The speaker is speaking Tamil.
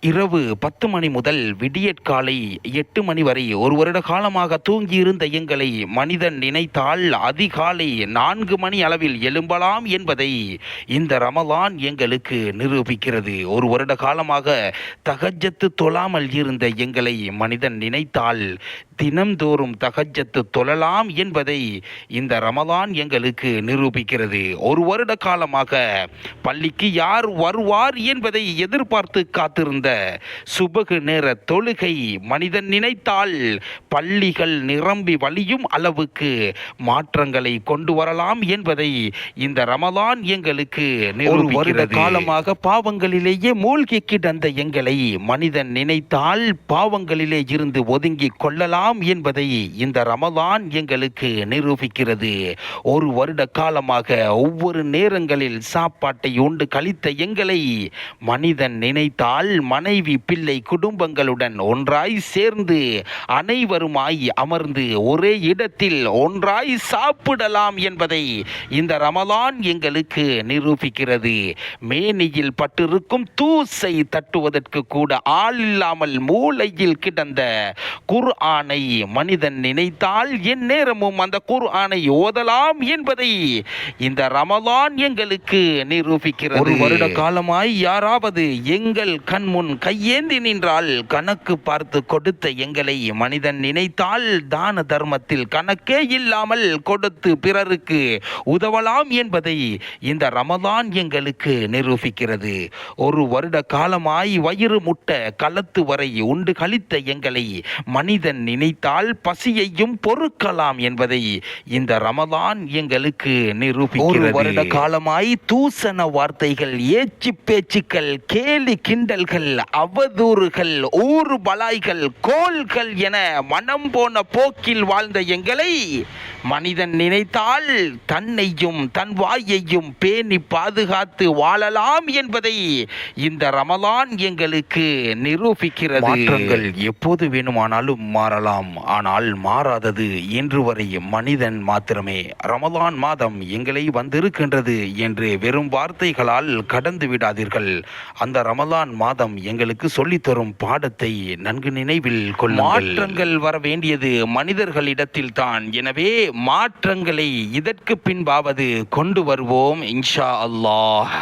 இரவு 10 மணி முதல் விடியற்காலை 8 மணி வரை ஒரு வருட காலமாக தூங்கியிருந்த எங்களை மனிதன் நினைத்தால் அதிகாலை 4 மணி அளவில் எழும்பலாம் என்பதை இந்த ரமலான் எங்களுக்கு நிரூபிக்கிறது. ஒரு வருட காலமாக தஹஜ்ஜத் தொழாமல் இருந்த எங்களை மனிதன் நினைத்தால் தினம்தோறும் தஹஜ்ஜத் தொழலாம் என்பதை இந்த ரமலான் எங்களுக்கு நிரூபிக்கிறது. ஒரு வருட காலமாக பள்ளிக்கு யார் வருவார் என்பதை எதிர்பார்த்து காத்திருந்த சுபகு நேர தொழுகை மனிதன் நினைத்தால் பள்ளிகள் நிரம்பி வழியும் அளவுக்கு மாற்றங்களை கொண்டு வரலாம் என்பதை இந்த ரமலான் எங்களுக்கு நிரூபிக்கிறது. காலமாக பாவங்களிலேயே மூழ்கி கிடந்த எங்களை மனிதன் நினைத்தால் பாவங்களிலே இருந்து ஒதுங்கி கொள்ளலாம் என்பதை இந்த ரமலான் எங்களுக்கு நிரூபிக்கிறது. ஒரு வருட காலமாக ஒவ்வொரு நேரங்களில் சாப்பாட்டை உண்டு கழித்த எங்களை மனிதன் நினைத்தால் மனைவி பிள்ளை குடும்பங்களுடன் ஒன்றாய் சேர்ந்து அனைவருமாய் அமர்ந்து ஒரே இடத்தில் ஒன்றாய் சாப்பிடலாம் என்பதை இந்த ரமலான் எங்களுக்கு நிரூபிக்கிறது. மேனியில் பட்டிருக்கும் தூசை தட்டுவதற்கு கூட ஆள் இல்லாமல் மூளையில் கிடந்த குர்ஆனை மனிதன் நினைத்தால் எந்நேரமும் அந்த குர்ஆனை ஓதலாம் என்பதை இந்த ரமலான் எங்களுக்கு நிரூபிக்கிறது. ஒரு வருட காலமாய் யாராவது எங்கள் கண் முன் கையேந்தி நின்றால் கணக்கு பார்த்து கொடுத்த எங்களை மனிதன் நினைத்தால் தான தர்மத்தில் கணக்கே இல்லாமல் கொடுத்து பிறருக்கு உதவலாம் என்பதை இந்த ரமலான் எங்களுக்கு நிரூபிக்கிறது. ஒரு வருட காலமாய் வயிறு முட்ட களத்து வரை உண்டு கழித்த எங்களை மனிதன் நினைத்தால் பசியையும் பொறுக்கலாம் என்பதை இந்த ரமலான் எங்களுக்கு நிரூபிக்கிறது. ஒரு வருட காலமாய் தூசண வார்த்தைகள், ஏச்சு பேச்சுக்கள், கேலி கிண்டல்கள், அவதூறுகள், ஊறு பலாய்கள், கோள்கள் என மனம் போன போக்கில் வாழ்ந்த எங்களை மனிதன் நினைத்தால் தன்னையும் தன் வாயையும் பேணி பாதுகாத்து வாழலாம் என்பதை இந்த ரமலான் எங்களுக்கு நிரூபிக்கிறது. மாற்றங்கள் எப்போது வேணுமானாலும் மாறலாம், ஆனால் மாறாதது இன்று வரை மனிதன் மாத்திரமே. ரமலான் மாதம் எங்களை வந்திருக்கின்றது என்று வெறும் வார்த்தைகளால் கடந்து விடாதீர்கள். அந்த ரமலான் மாதம் எங்களுக்கு சொல்லித்தரும் பாடத்தை நன்கு நினைவில் கொள்ளுங்கள். மாற்றங்கள் வர வேண்டியது மனிதர்களிடத்தில் தான். எனவே மாற்றங்களை இதற்கு பின்பாவது கொண்டு வருவோம் இன்ஷா அல்லாஹ்.